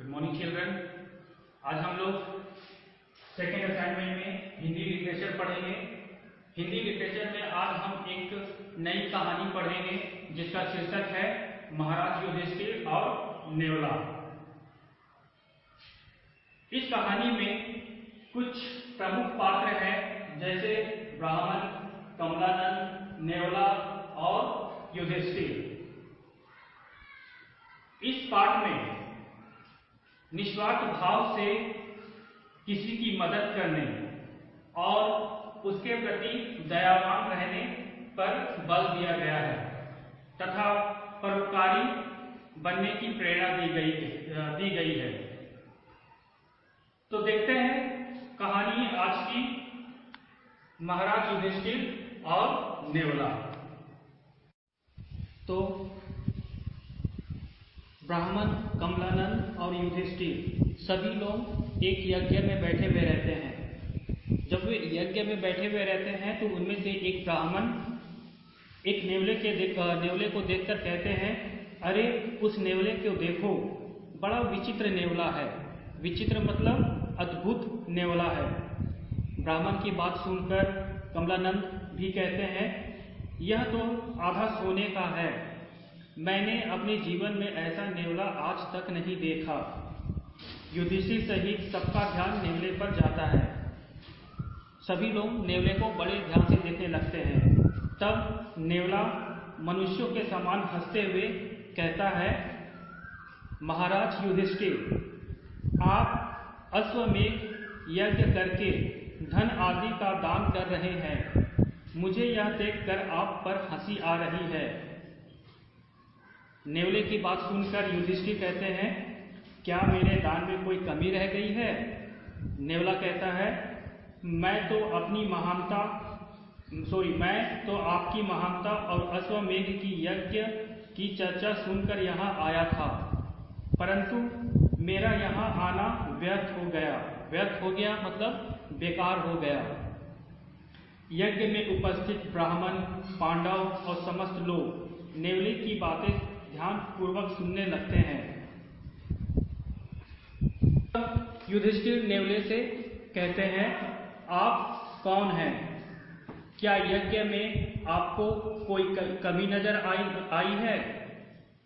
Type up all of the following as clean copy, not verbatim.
Good morning children. आज हम लोग सेकेंड असाइनमेंट में हिंदी लिटरेचर पढ़ेंगे। हिंदी लिटरेचर में आज हम एक नई कहानी पढ़ेंगे जिसका शीर्षक है महाराज युधिष्ठिर और नेवला। इस कहानी में कुछ प्रमुख पात्र हैं जैसे ब्राह्मण, कमलानंद, नेवला और युधिष्ठिर। इस पाठ में निस्वार्थ भाव से किसी की मदद करने और उसके प्रति दयावान रहने पर बल दिया गया है तथा परोपकारी बनने की प्रेरणा दी गई है। तो देखते हैं कहानी आज की महाराज युधिष्ठिर और नेवला। तो ब्राह्मण, कमलानंद और युधिष्ठिर सभी लोग एक यज्ञ में बैठे हुए रहते हैं। जब वे यज्ञ में बैठे हुए रहते हैं तो उनमें से एक ब्राह्मण एक नेवले को देखकर कहते हैं, अरे उस नेवले को देखो, बड़ा विचित्र नेवला है। विचित्र मतलब अद्भुत नेवला है। ब्राह्मण की बात सुनकर कमलानंद भी कहते हैं, यह तो आधा सोने का है। मैंने अपने जीवन में ऐसा नेवला आज तक नहीं देखा। युधिष्ठिर सहित सबका ध्यान नेवले पर जाता है। सभी लोग नेवले को बड़े ध्यान से देखने लगते हैं। तब नेवला मनुष्यों के समान हंसते हुए कहता है, महाराज युधिष्ठिर, आप अश्वमेध यज्ञ करके धन आदि का दान कर रहे हैं। मुझे यह देखकर आप पर हंसी आ रही है। नेवले की बात सुनकर युधिष्ठिर कहते हैं, क्या मेरे दान में कोई कमी रह गई है? नेवला कहता है, मैं तो आपकी महानता और अश्वमेध की यज्ञ की चर्चा सुनकर यहाँ आया था, परंतु मेरा यहाँ आना व्यर्थ हो गया। व्यर्थ हो गया मतलब बेकार हो गया। यज्ञ में उपस्थित ब्राह्मण, पांडव और समस्त लोग नेवले की बातें ध्यान पूर्वक सुनने लगते हैं। युधिष्ठिर नेवले से कहते हैं, आप कौन हैं? क्या यज्ञ में आपको कोई कमी नजर आई है?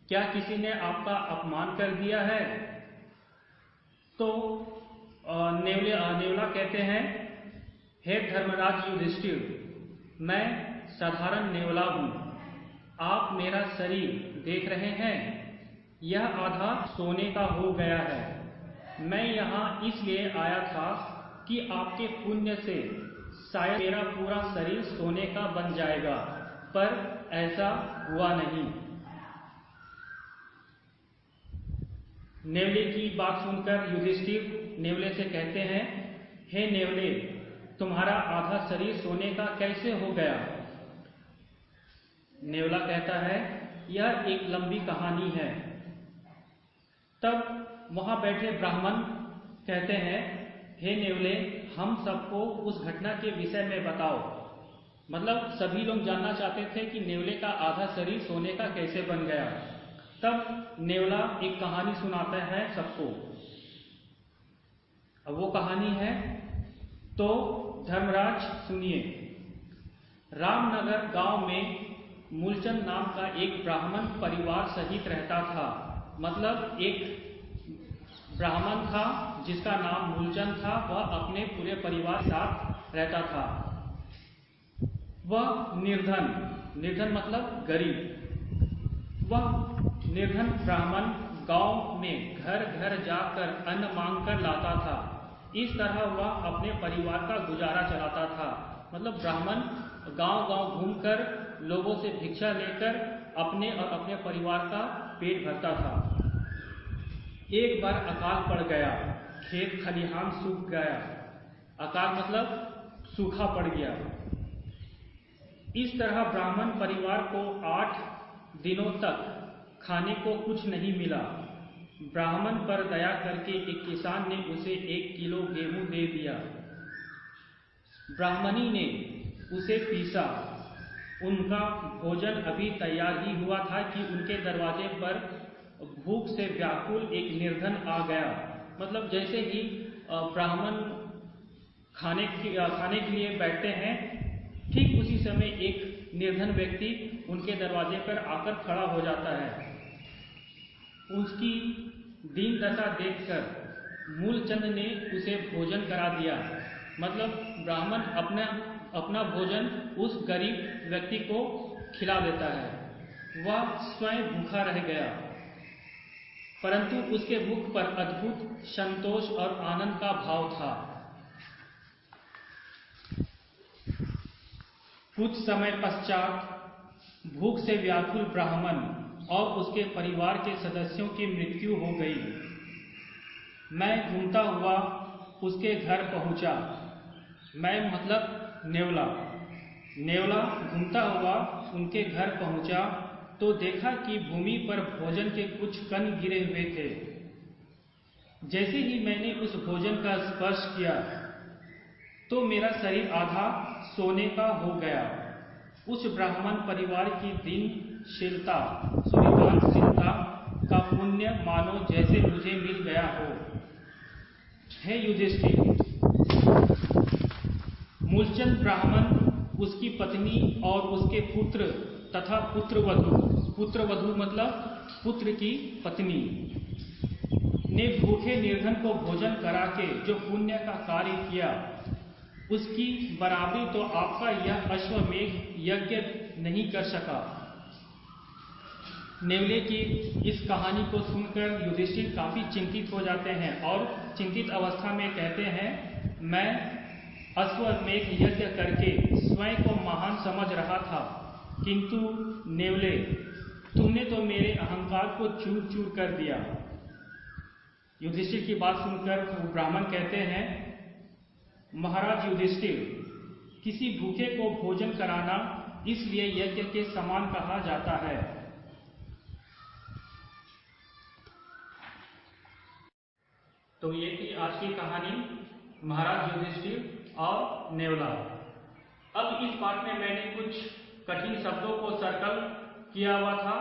क्या किसी ने आपका अपमान कर दिया है? तो नेवला कहते हैं, हे धर्मराज युधिष्ठिर, मैं साधारण नेवला हूँ। आप मेरा शरीर देख रहे हैं, यह आधा सोने का हो गया है। मैं यहाँ इसलिए आया था कि आपके पुण्य से शायद मेरा पूरा शरीर सोने का बन जाएगा, पर ऐसा हुआ नहीं। नेवले की बात सुनकर युधिष्ठिर नेवले से कहते हैं, हे नेवले, तुम्हारा आधा शरीर सोने का कैसे हो गया? नेवला कहता है, यह एक लंबी कहानी है। तब वहां बैठे ब्राह्मण कहते हैं, हे नेवले, हम सबको उस घटना के विषय में बताओ। मतलब सभी लोग जानना चाहते थे कि नेवले का आधा शरीर सोने का कैसे बन गया। तब नेवला एक कहानी सुनाता है सबको। अब वो कहानी है, तो धर्मराज सुनिए। रामनगर गांव में मूलचंद नाम का एक ब्राह्मण परिवार सहित रहता था। मतलब एक ब्राह्मण था जिसका नाम मूलचंद था। वह अपने पूरे परिवार के साथ रहता था। वह निर्धन मतलब गरीब। वह निर्धन ब्राह्मण गांव में घर घर जाकर अन्न मांग कर लाता था। इस तरह वह अपने परिवार का गुजारा चलाता था। मतलब ब्राह्मण गांव-गांव घूमकर लोगों से भिक्षा लेकर अपने और अपने परिवार का पेट भरता था। एक बार अकाल पड़ गया, खेत खलिहान सूख गया। अकाल मतलब सूखा पड़ गया। इस तरह ब्राह्मण परिवार को 8 दिनों तक खाने को कुछ नहीं मिला। ब्राह्मण पर दया करके एक किसान ने उसे 1 किलो गेहूं दे दिया। ब्राह्मणी ने उसे पीसा। उनका भोजन अभी तैयार ही हुआ था कि उनके दरवाजे पर भूख से व्याकुल एक निर्धन आ गया। मतलब जैसे ही ब्राह्मण खाने के लिए बैठते हैं, ठीक उसी समय एक निर्धन व्यक्ति उनके दरवाजे पर आकर खड़ा हो जाता है। उसकी दीन दशा देखकर मूलचंद ने उसे भोजन करा दिया। मतलब ब्राह्मण अपना भोजन उस गरीब व्यक्ति को खिला देता है। वह स्वयं भूखा रह गया, परंतु उसके मुख पर अद्भुत संतोष और आनंद का भाव था। कुछ समय पश्चात भूख से व्याकुल ब्राह्मण और उसके परिवार के सदस्यों की मृत्यु हो गई। मैं घूमता हुआ उसके घर पहुंचा। मैं मतलब नेवला घूमता हुआ उनके घर पहुंचा तो देखा कि भूमि पर भोजन के कुछ कण गिरे हुए थे। जैसे ही मैंने उस भोजन का स्पर्श किया तो मेरा शरीर आधा सोने का हो गया। उस ब्राह्मण परिवार की दीनशीलता सुहृदशीलता का पुण्य मानो जैसे मुझे मिल गया हो। हे युधिष्ठिर, मूलचंद ब्राह्मण, उसकी पत्नी और उसके पुत्र तथा पुत्रवधू मतलब पुत्र की पत्नी ने भूखे निर्धन को भोजन करा के जो पुण्य का कार्य किया, उसकी बराबरी तो आपका यह अश्वमेघ यज्ञ नहीं कर सका। नेवले की इस कहानी को सुनकर युधिष्ठिर काफी चिंतित हो जाते हैं और चिंतित अवस्था में कहते हैं, मैं अश्वमेघ यज्ञ करके स्वयं को महान समझ रहा था, किंतु नेवले, तुमने तो मेरे अहंकार को चूर चूर कर दिया। युधिष्ठिर की बात सुनकर वो ब्राह्मण कहते हैं, महाराज युधिष्ठिर, किसी भूखे को भोजन कराना इसलिए यज्ञ के समान कहा जाता है। तो ये थी आज की कहानी महाराज युधिष्ठिर और नेवला। अब इस पाठ में मैंने कुछ कठिन शब्दों को सर्कल किया हुआ था,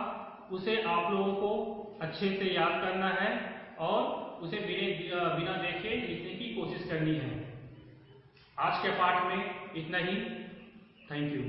उसे आप लोगों को अच्छे से याद करना है और उसे बिना देखे लिखने की कोशिश करनी है। आज के पाठ में इतना ही। Thank you.